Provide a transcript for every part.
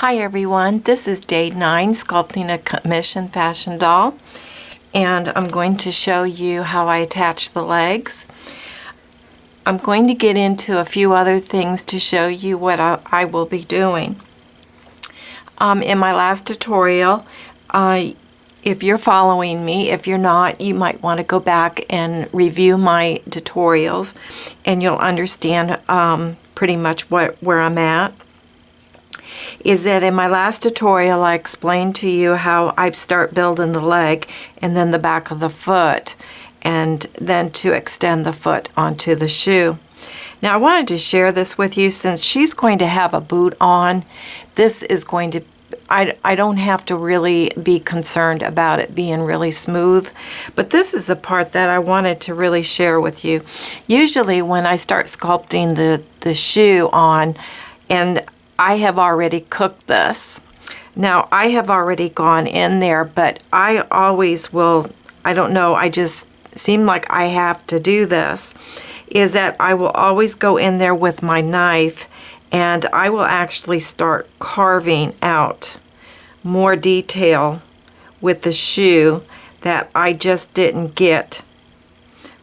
Hi everyone, this is day 9, sculpting a commission fashion doll, and I'm going to show you how I attach the legs. I'm going to get into a few other things to show you what I will be doing. In my last tutorial, if you're following me, if you're not, you might want to go back and review my tutorials and you'll understand pretty much where I'm at. Is that in my last tutorial I explained to you how I start building the leg and then the back of the foot and then to extend the foot onto the shoe. Now I wanted to share this with you since she's going to have a boot on. This is going to, I don't have to really be concerned about it being really smooth, but this is a part that I wanted to really share with you. Usually when I start sculpting the shoe on, and I have already cooked this. Now, I have already gone in there, but I always will, I don't know, I just seem like I have to do this, is that I will always go in there with my knife and I will actually start carving out more detail with the shoe that I just didn't get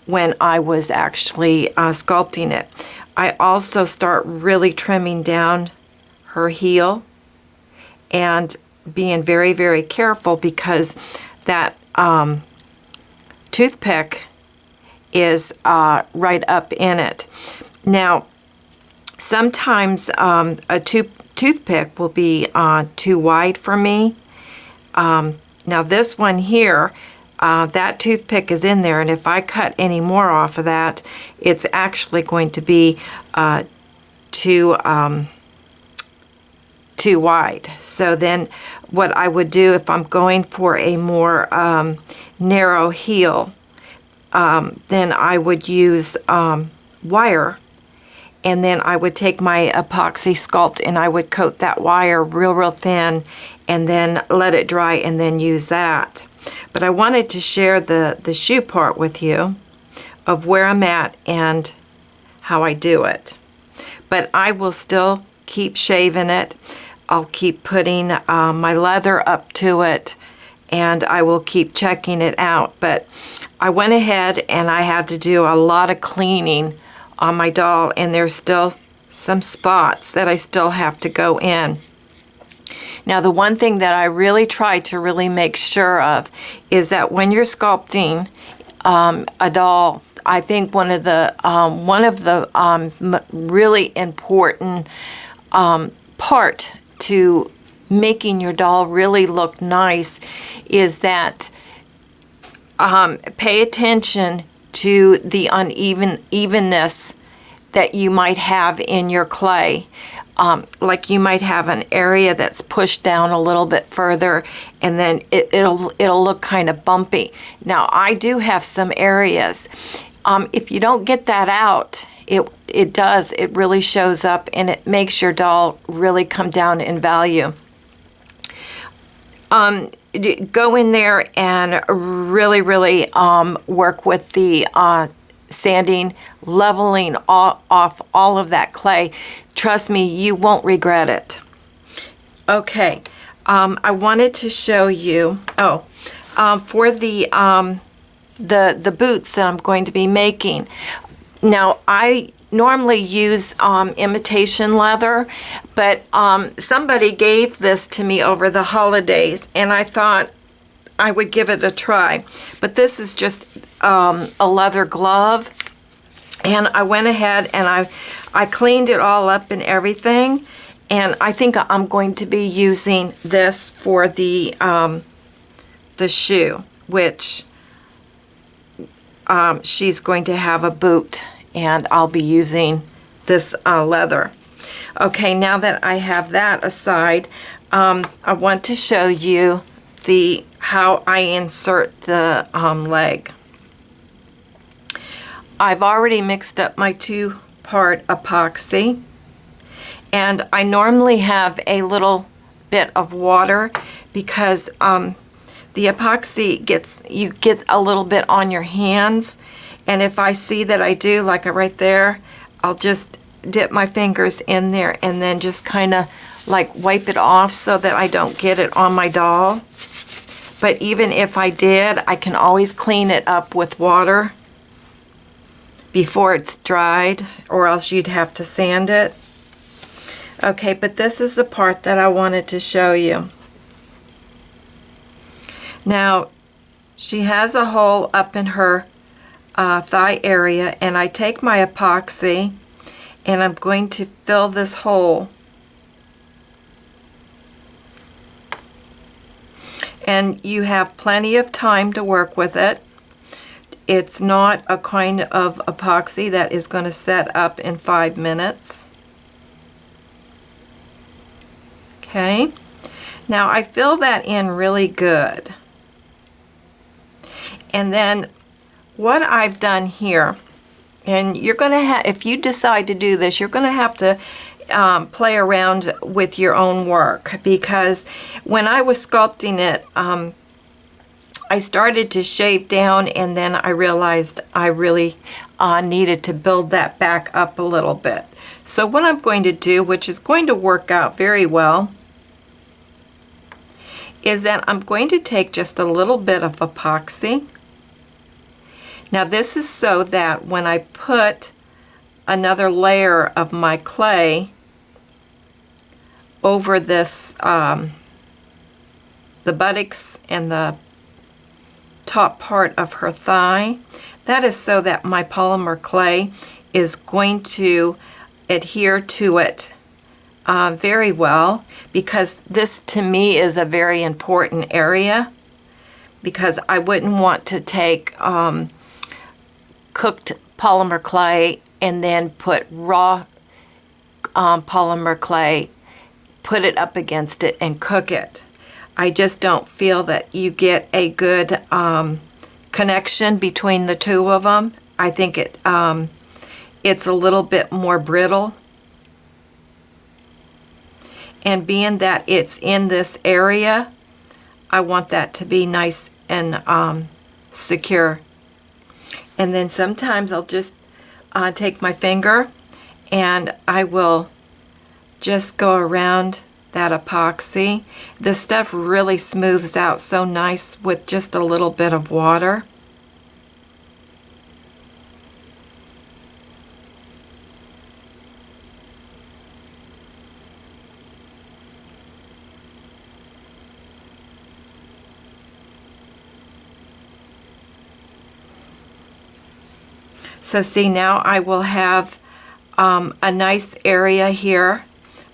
when I was actually sculpting it. I also start really trimming down her heel and being very, very careful because that toothpick is right up in it. Now, sometimes a toothpick will be too wide for me. Now this one here, that toothpick is in there, and if I cut any more off of that, it's actually going to be too wide. So then what I would do if I'm going for a more narrow heel, then I would use wire, and then I would take my epoxy sculpt and I would coat that wire real thin and then let it dry and then use that. But I wanted to share the shoe part with you of where I'm at and how I do it. But I will still keep shaving it. I'll keep putting my leather up to it, and I will keep checking it out. But I went ahead and I had to do a lot of cleaning on my doll, and there's still some spots that I still have to go in. Now, the one thing that I really try to really make sure of is that when you're sculpting a doll, I think one of the really important part to making your doll really look nice is that pay attention to the unevenness that you might have in your clay. Like you might have an area that's pushed down a little bit further, and then it'll look kind of bumpy. Now I do have some areas. If you don't get that out, it really shows up and it makes your doll really come down in value. Go in there and really work with the sanding, leveling off all of that clay. Trust me, you won't regret it. Okay, I wanted to show you, for the boots that I'm going to be making. Now, I normally use imitation leather, but somebody gave this to me over the holidays, and I thought I would give it a try. But this is just a leather glove, and I went ahead and I cleaned it all up and everything, and I think I'm going to be using this for the shoe, which she's going to have a boot, and I'll be using this leather. Okay, now that I have that aside, I want to show you how I insert the leg. I've already mixed up my 2-part epoxy, and I normally have a little bit of water because the epoxy you get a little bit on your hands, and if I see that I do, like right there, I'll just dip my fingers in there and then just kind of like wipe it off so that I don't get it on my doll. But even if I did, I can always clean it up with water before it's dried, or else you'd have to sand it. Okay, but this is the part that I wanted to show you. Now, she has a hole up in her thigh area, and I take my epoxy and I'm going to fill this hole. And you have plenty of time to work with it. It's not a kind of epoxy that is going to set up in 5 minutes. Okay, now I fill that in really good. And then what I've done here, and you're going to have, if you decide to do this, you're going to have to play around with your own work, because when I was sculpting it, I started to shave down, and then I realized I really needed to build that back up a little bit. So what I'm going to do, which is going to work out very well, is that I'm going to take just a little bit of epoxy. Now this is so that when I put another layer of my clay over this, the buttocks and the top part of her thigh, that is so that my polymer clay is going to adhere to it very well, because this to me is a very important area, because I wouldn't want to take cooked polymer clay and then put raw polymer clay, put it up against it and cook it. I just don't feel that you get a good connection between the two of them. I think it's a little bit more brittle. And being that it's in this area, I want that to be nice and secure. And then sometimes I'll just take my finger and I will just go around that epoxy. The stuff really smooths out so nice with just a little bit of water. So see, now I will have a nice area here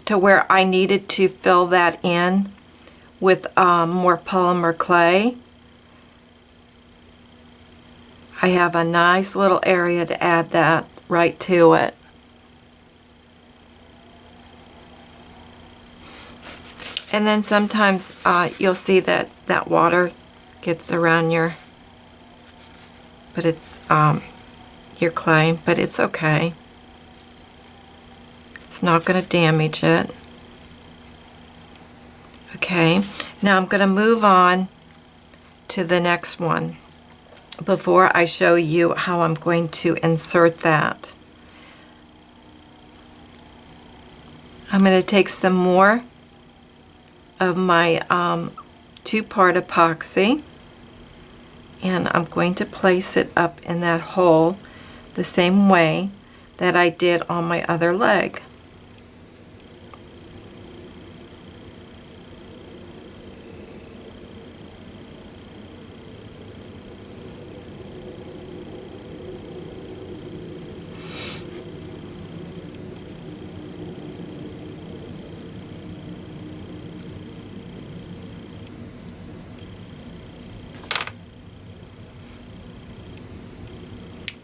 to where I needed to fill that in with more polymer clay. I have a nice little area to add that right to it. And then sometimes you'll see that that water gets around your clay, but it's okay. It's not going to damage it. Okay, now I'm going to move on to the next one before I show you how I'm going to insert that. I'm going to take some more of my 2-part epoxy, and I'm going to place it up in that hole the same way that I did on my other leg.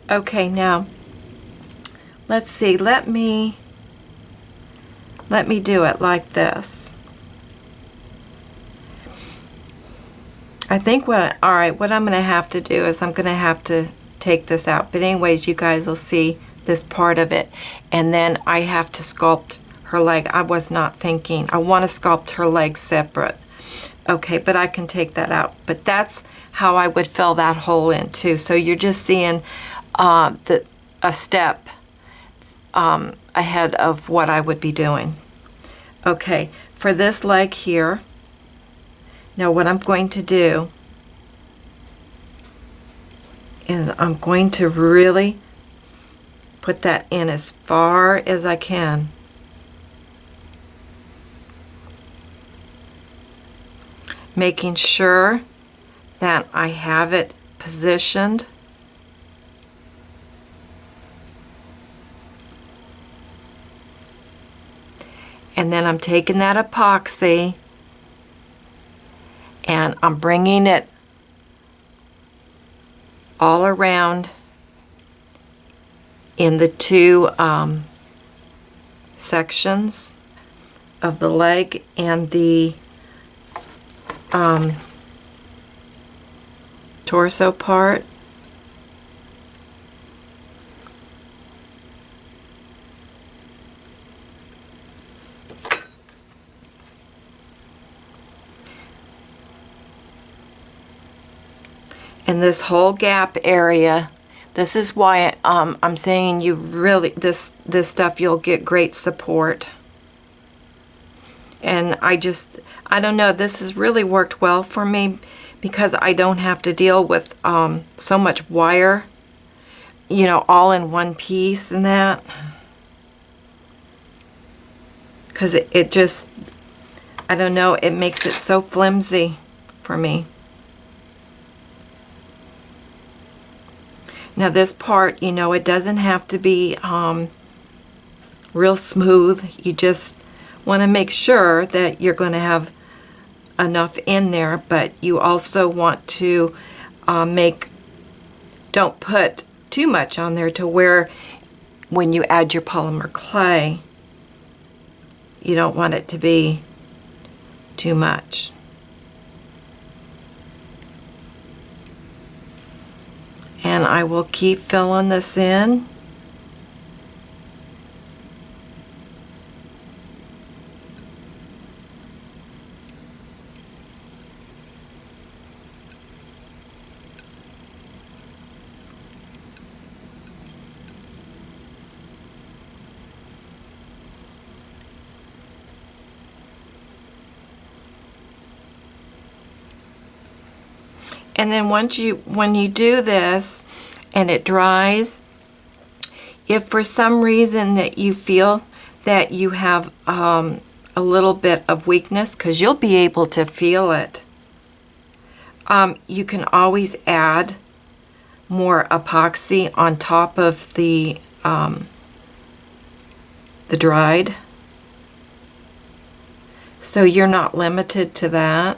Okay, now let's see, let me do it like this. I think what I'm going to have to do is I'm going to have to take this out, but anyways, you guys will see this part of it, and then I have to sculpt her leg. I was not thinking, I want to sculpt her leg separate. Okay, but I can take that out, but that's how I would fill that hole in too. So you're just seeing a step ahead of what I would be doing. Okay, for this leg here, now what I'm going to do is I'm going to really put that in as far as I can. Making sure that I have it positioned. And then I'm taking that epoxy and I'm bringing it all around in the two sections of the leg and the torso part. And this whole gap area, this is why I'm saying you really, this stuff, you'll get great support. And I don't know, this has really worked well for me because I don't have to deal with so much wire, you know, all in one piece and that. Because it just, I don't know, it makes it so flimsy for me. Now this part, you know, it doesn't have to be real smooth. You just want to make sure that you're going to have enough in there, but you also want to don't put too much on there to where when you add your polymer clay, you don't want it to be too much. And I will keep filling this in. And then when you do this and it dries, if for some reason that you feel that you have a little bit of weakness, because you'll be able to feel it, you can always add more epoxy on top of the dried. So you're not limited to that.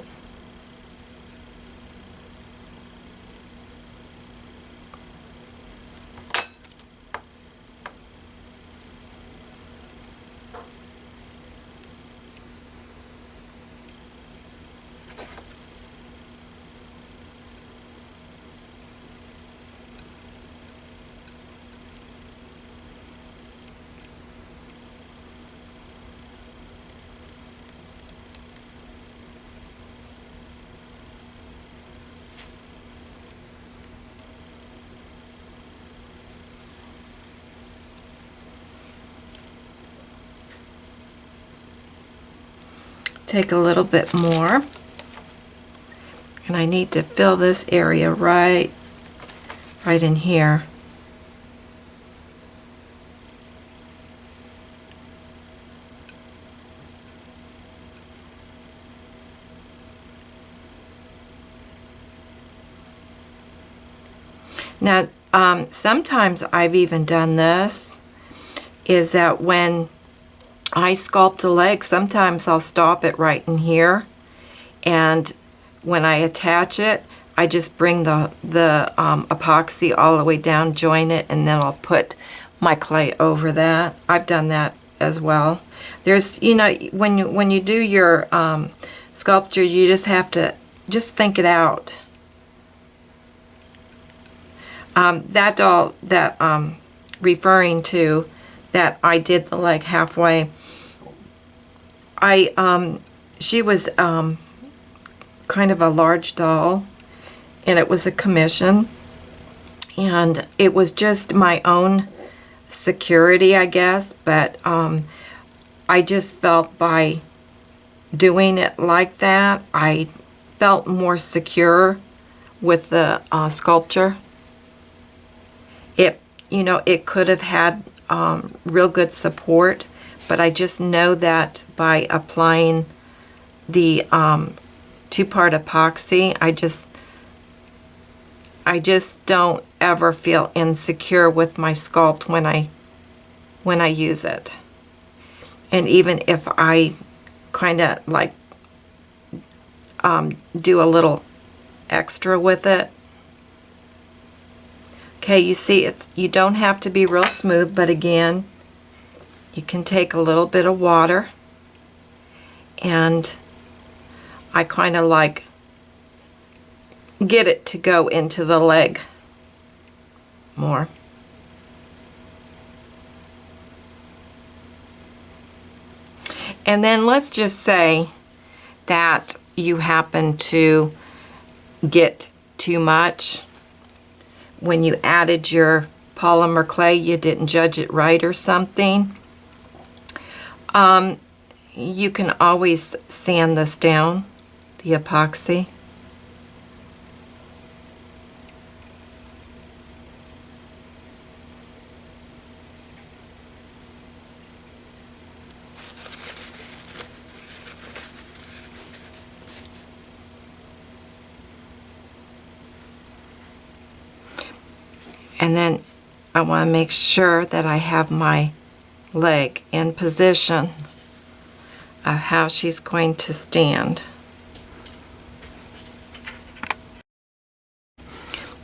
Take a little bit more, and I need to fill this area right in here. Now, sometimes I've even done this, is that when I sculpt a leg, sometimes I'll stop it right in here, and when I attach it, I just bring the epoxy all the way down, join it, and then I'll put my clay over that. I've done that as well. There's, you know, when you do your sculpture, you just have to just think it out. That doll that referring to, that I did the leg halfway, she was kind of a large doll, and it was a commission, and it was just my own security, I guess, but I just felt by doing it like that, I felt more secure with the sculpture. It could have had real good support, but I just know that by applying the two-part epoxy, I just don't ever feel insecure with my sculpt when I use it. And even if I kind of like do a little extra with it. Okay, you see, you don't have to be real smooth, but again, you can take a little bit of water, and I kind of like get it to go into the leg more. And then let's just say that you happen to get too much. When you added your polymer clay, you didn't judge it right or something. You can always sand this down, the epoxy. And then I want to make sure that I have my leg in position of how she's going to stand.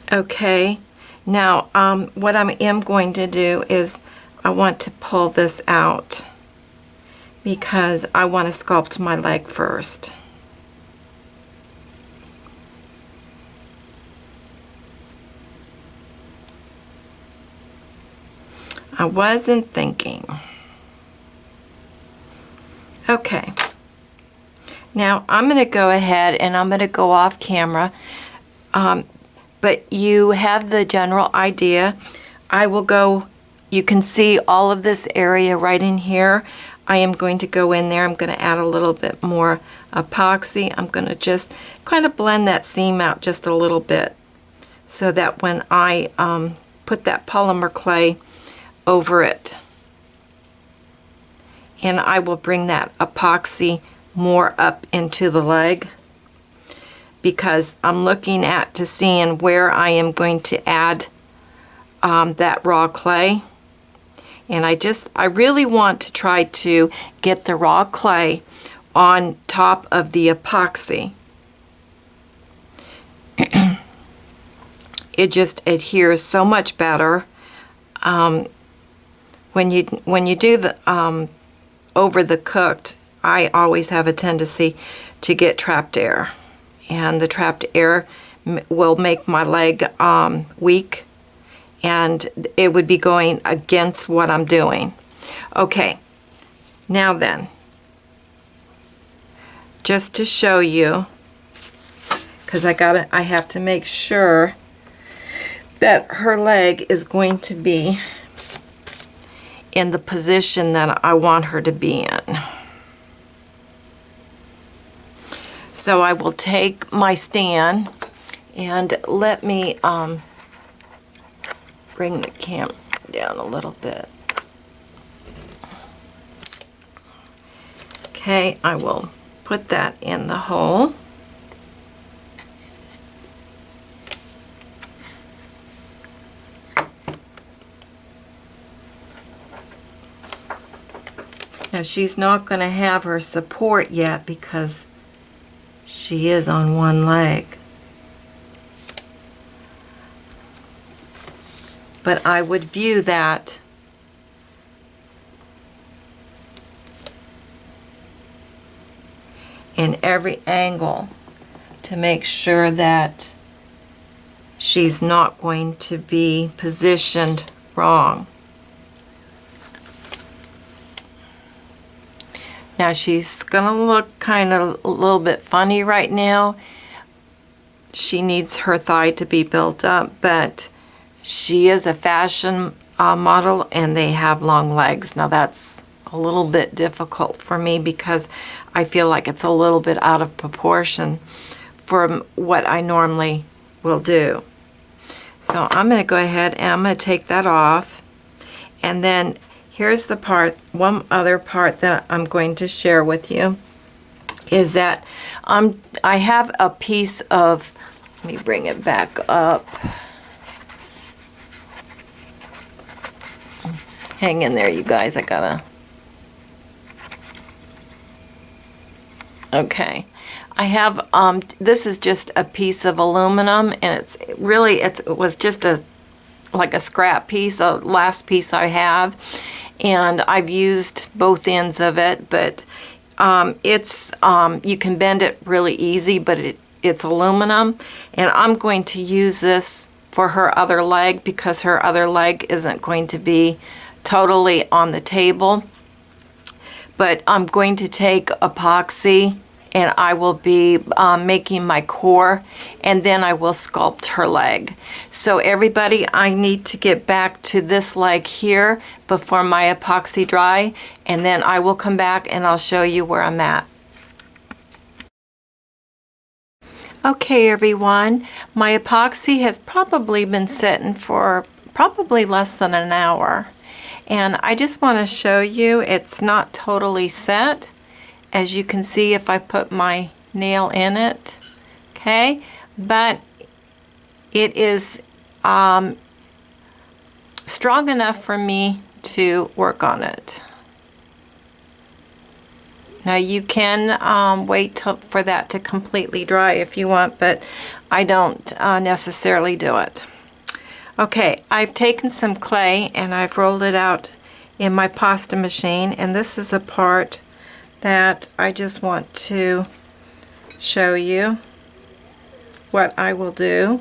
Okay, now what I am going to do is I want to pull this out because I want to sculpt my leg first. I wasn't thinking. Okay. Now I'm going to go ahead and I'm going to go off camera, but you have the general idea. I will go, you can see all of this area right in here. I am going to go in there. I'm going to add a little bit more epoxy. I'm going to just kind of blend that seam out just a little bit so that when I put that polymer clay over it, and I will bring that epoxy more up into the leg because I'm looking at to seeing where I am going to add that raw clay. And I really want to try to get the raw clay on top of the epoxy. It just adheres so much better. When you do the over the cooked, I always have a tendency to get trapped air, and the trapped air will make my leg weak, and it would be going against what I'm doing. Okay, now then, just to show you, because I have to make sure that her leg is going to be in the position that I want her to be in. So I will take my stand and let me bring the camera down a little bit. Okay, I will put that in the hole. Now she's not going to have her support yet because she is on one leg. But I would view that in every angle to make sure that she's not going to be positioned wrong. Now she's gonna look kind of a little bit funny right now. She needs her thigh to be built up, but she is a fashion model, and they have long legs. Now that's a little bit difficult for me because I feel like it's a little bit out of proportion from what I normally will do. So I'm going to go ahead and I'm going to take that off. And then here's the part, one other part that I'm going to share with you is that I have a piece of, let me bring it back up. Hang in there, you guys. I gotta. Okay. I have, this is just a piece of aluminum, and it was just like a scrap piece, the last piece I have. And I've used both ends of it, but you can bend it really easy, but it's aluminum. And I'm going to use this for her other leg because her other leg isn't going to be totally on the table. But I'm going to take epoxy and I will be making my core, and then I will sculpt her leg. So everybody, I need to get back to this leg here before my epoxy dry, and then I will come back and I'll show you where I'm at. Okay everyone, my epoxy has probably been sitting for probably less than an hour. And I just want to show you it's not totally set. As you can see if I put my nail in it, okay? But it is strong enough for me to work on it. Now you can wait for that to completely dry if you want, but I don't necessarily do it. Okay, I've taken some clay and I've rolled it out in my pasta machine, and this is a part that I just want to show you what I will do.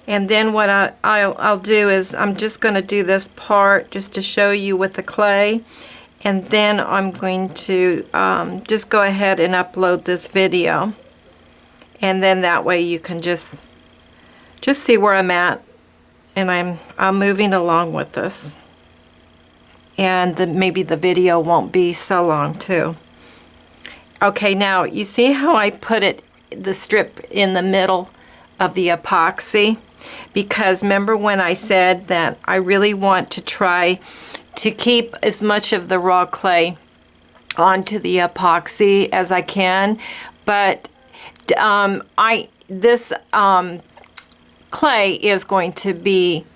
And then what I'll do is I'm just going to do this part just to show you with the clay, and then I'm going to just go ahead and upload this video, and then that way you can just see where I'm at. And I'm moving along with this, and maybe the video won't be so long too. Okay, now you see how I put the strip in the middle of the epoxy, because remember when I said that I really want to try to keep as much of the raw clay onto the epoxy as I can, but this clay is going to be,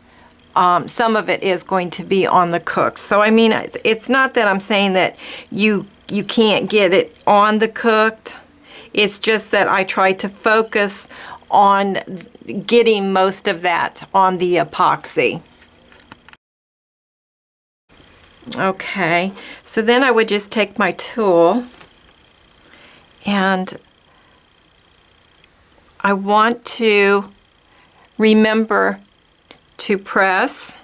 some of it is going to be on the cooked. So I mean, it's not that I'm saying that you can't get it on the cooked. It's just that I try to focus on getting most of that on the epoxy. Okay, so then I would just take my tool, and I want to remember to press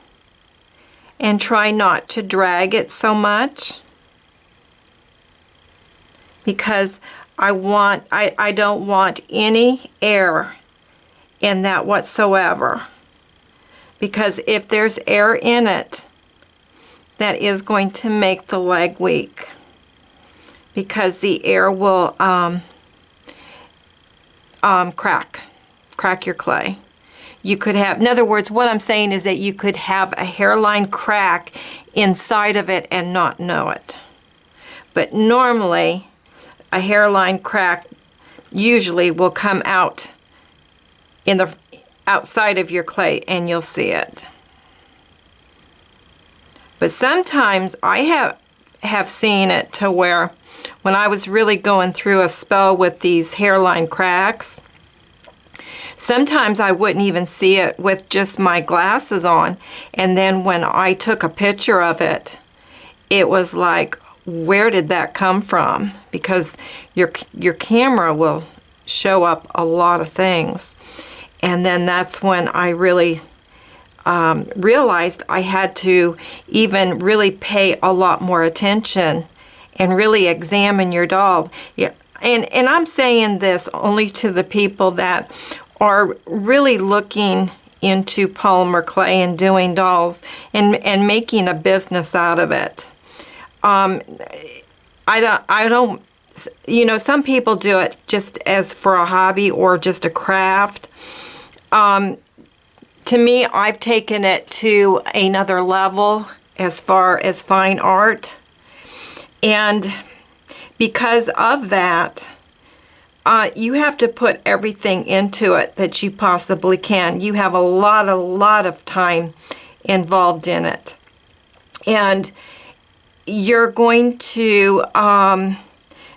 and try not to drag it so much, because I don't want any air in that whatsoever, because if there's air in it, that is going to make the leg weak, because the air will crack your clay. You could have, in other words, what I'm saying is that you could have a hairline crack inside of it and not know it. But normally, a hairline crack usually will come out in the outside of your clay and you'll see it. But sometimes I have seen it to where when I was really going through a spell with these hairline cracks, sometimes I wouldn't even see it with just my glasses on, and then when I took a picture of it, it was like, where did that come from? Because your camera will show up a lot of things. And then that's when I really realized I had to even really pay a lot more attention and really examine your doll. Yeah, and I'm saying this only to the people that are really looking into polymer clay and doing dolls and making a business out of it. I don't, you know, some people do it just as for a hobby or just a craft. To me, I've taken it to another level as far as fine art. And because of that, you have to put everything into it that you possibly can. You have a lot of time involved in it. And you're going to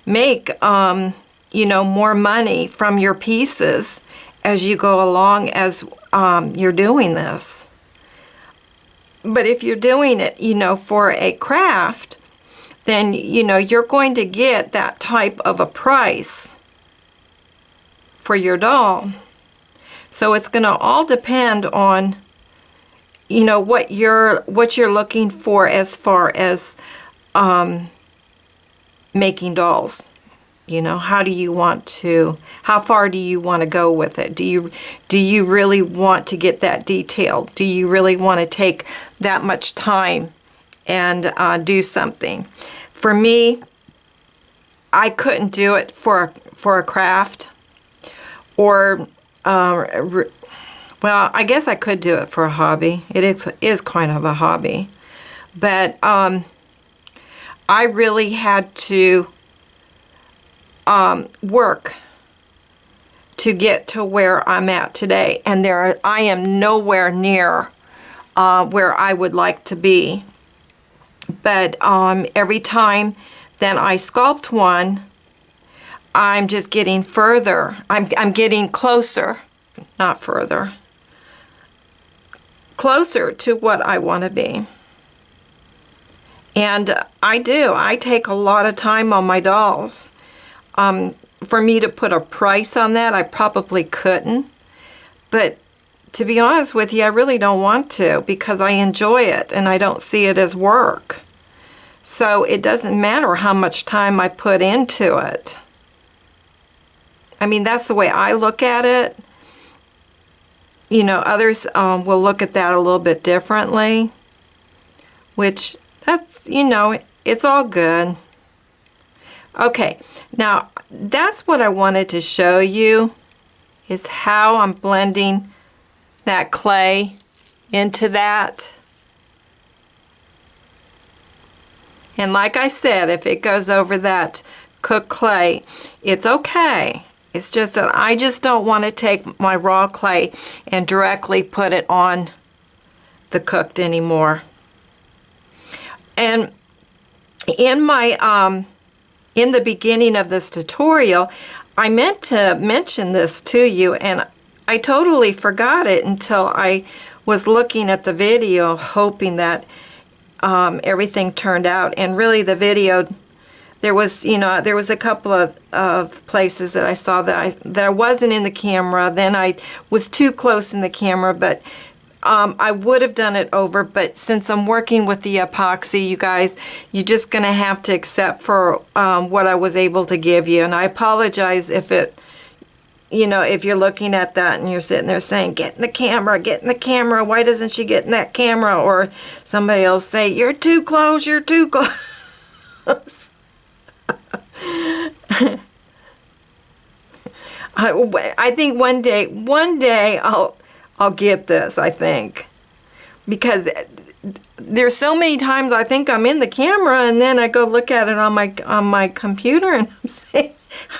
make, you know, more money from your pieces as you go along as you're doing this. But if you're doing it, you know, for a craft, then, you know, you're going to get that type of a price for your doll. So it's going to all depend on, you know, what you're looking for as far as making dolls. You know, how far do you want to go with it? Do you really want to get that detailed? Do you really want to take that much time and do something? For me, I couldn't do it for a craft, or well, I guess I could do it for a hobby. It is kind of a hobby, but I really had to work to get to where I'm at today, and I am nowhere near where I would like to be. But every time that I sculpt one, I'm just getting further. I'm getting closer, not further, closer to what I want to be. And I take a lot of time on my dolls. For me to put a price on that, I probably couldn't. But to be honest with you, I really don't want to, because I enjoy it and I don't see it as work. So it doesn't matter how much time I put into it. I mean, that's the way I look at it. You know, others will look at that a little bit differently, which that's, you know, it's all good. Okay, now that's what I wanted to show you, is how I'm blending that clay into that. And like I said, if it goes over that cooked clay, it's okay. It's just that I just don't want to take my raw clay and directly put it on the cooked anymore. And in my in the beginning of this tutorial, I meant to mention this to you, and I totally forgot it until I was looking at the video, hoping that everything turned out. And really, the video, there was a couple of places that I saw that I wasn't in the camera. Then I was too close in the camera, but I would have done it over, but since I'm working with the epoxy, you guys, you're just going to have to accept for what I was able to give you. And I apologize if it, you know, if you're looking at that and you're sitting there saying, get in the camera, why doesn't she get in that camera? Or somebody else say, you're too close, you're too close. I think one day I'll get this, I think, because there's so many times I think I'm in the camera and then I go look at it on my computer and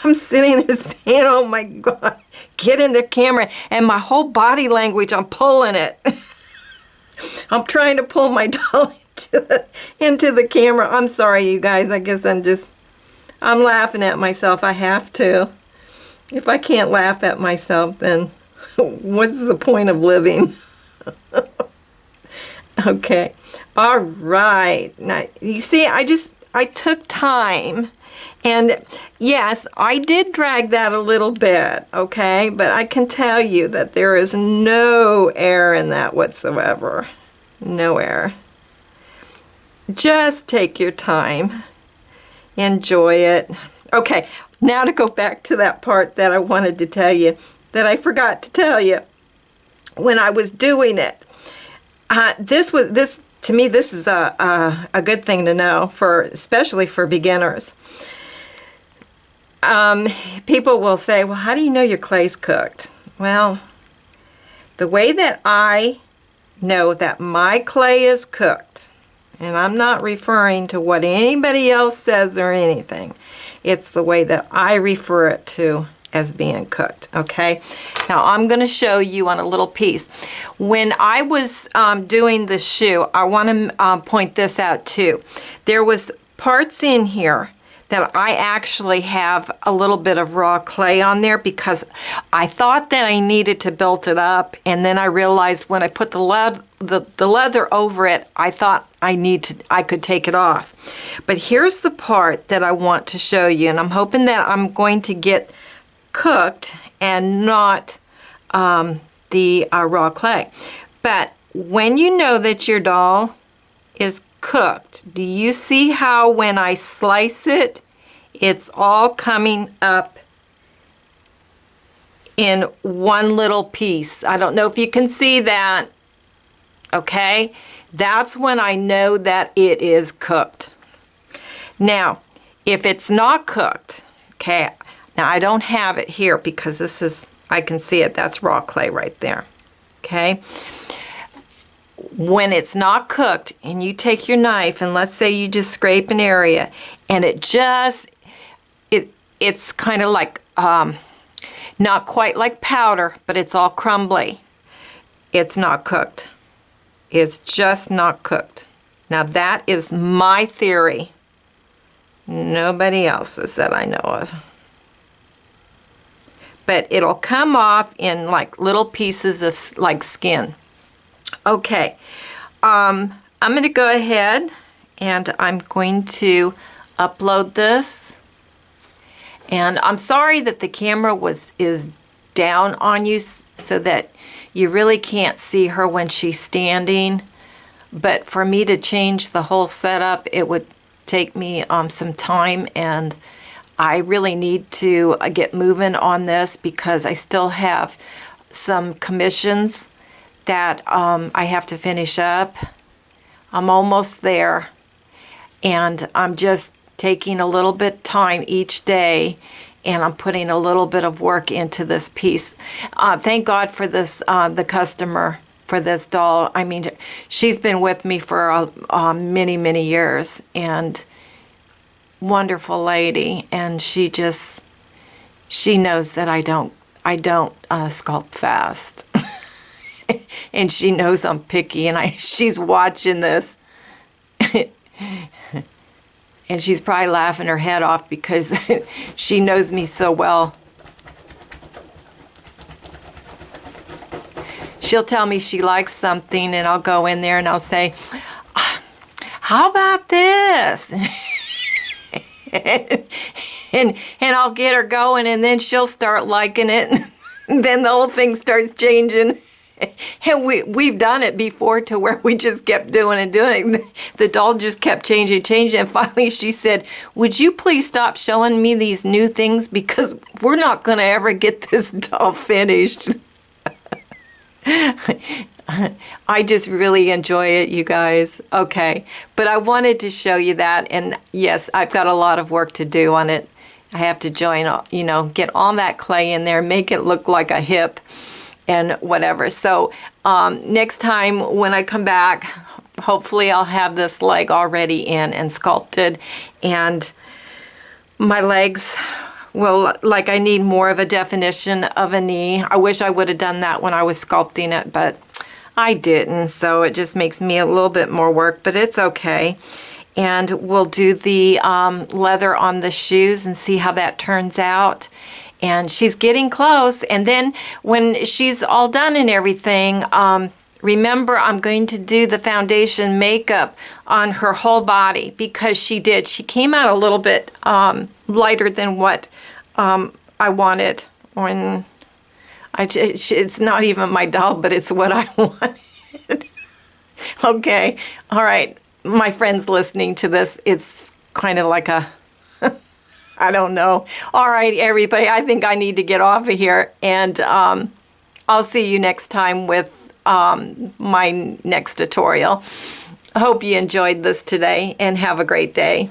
I'm sitting there saying, oh my God, get in the camera, and my whole body language, I'm pulling it. I'm trying to pull my doll into the camera. I'm sorry, you guys. I guess I'm laughing at myself. I have to. If I can't laugh at myself, then what's the point of living? Okay. All right. Now, you see, I took time. And yes, I did drag that a little bit, okay? But I can tell you that there is no air in that whatsoever. No air. Just take your time. Enjoy it. Okay, Now to go back to that part that I wanted to tell you, that I forgot to tell you when I was doing it. To me, this is a good thing to know, especially for beginners. People will say, well, how do you know your clay's cooked? Well, the way that I know that my clay is cooked, and I'm not referring to what anybody else says or anything, it's the way that I refer it to as being cooked, okay? Now I'm going to show you on a little piece. When I was doing the shoe, I want to point this out too. There was parts in here that I actually have a little bit of raw clay on there because I thought that I needed to build it up, and then I realized when I put the leather over it, I thought I could take it off. But here's the part that I want to show you, and I'm hoping that I'm going to get cooked and not the raw clay. But when you know that your doll is cooked, do you see how when I slice it, it's all coming up in one little piece? I don't know if you can see that. Okay, that's when I know that it is cooked. Now, if it's not cooked, okay, now I don't have it here because this is, I can see it, that's raw clay right there, okay? When it's not cooked and you take your knife and let's say you just scrape an area and it's kind of like, not quite like powder, but it's all crumbly. It's not cooked. It's just not cooked. Now that is my theory. Nobody else's that I know of. But it'll come off in like little pieces of like skin. Okay, I'm going to go ahead and I'm going to upload this. And I'm sorry that the camera is down on you so that you really can't see her when she's standing. But for me to change the whole setup, it would take me some time, and I really need to get moving on this because I still have some commissions that I have to finish up. I'm almost there, and I'm just taking a little bit time each day, and I'm putting a little bit of work into this piece. Thank God for this, the customer for this doll. I mean, she's been with me for many, many years, and wonderful lady, and she knows that I don't sculpt fast. And she knows I'm picky, and she's watching this. And she's probably laughing her head off because she knows me so well. She'll tell me she likes something, and I'll go in there and I'll say, how about this? and I'll get her going, and then she'll start liking it. And then the whole thing starts changing. And we've done it before to where we just kept doing it. The doll just kept changing. And finally she said, would you please stop showing me these new things because we're not going to ever get this doll finished. I just really enjoy it, you guys. Okay, but I wanted to show you that. And yes, I've got a lot of work to do on it. I have to get all that clay in there, make it look like a hip and whatever. So next time when I come back, hopefully I'll have this leg already in and sculpted, and my legs will, like, I need more of a definition of a knee. I wish I would have done that when I was sculpting it, but I didn't, so it just makes me a little bit more work, but it's okay. And we'll do the leather on the shoes and see how that turns out. And she's getting close. And then when she's all done and everything, remember I'm going to do the foundation makeup on her whole body because she came out a little bit lighter than what I wanted. It's not even my doll, but it's what I wanted. Okay, all right. My friends listening to this, it's kind of like I don't know. All right, everybody, I think I need to get off of here, and I'll see you next time with my next tutorial. I hope you enjoyed this today, and have a great day.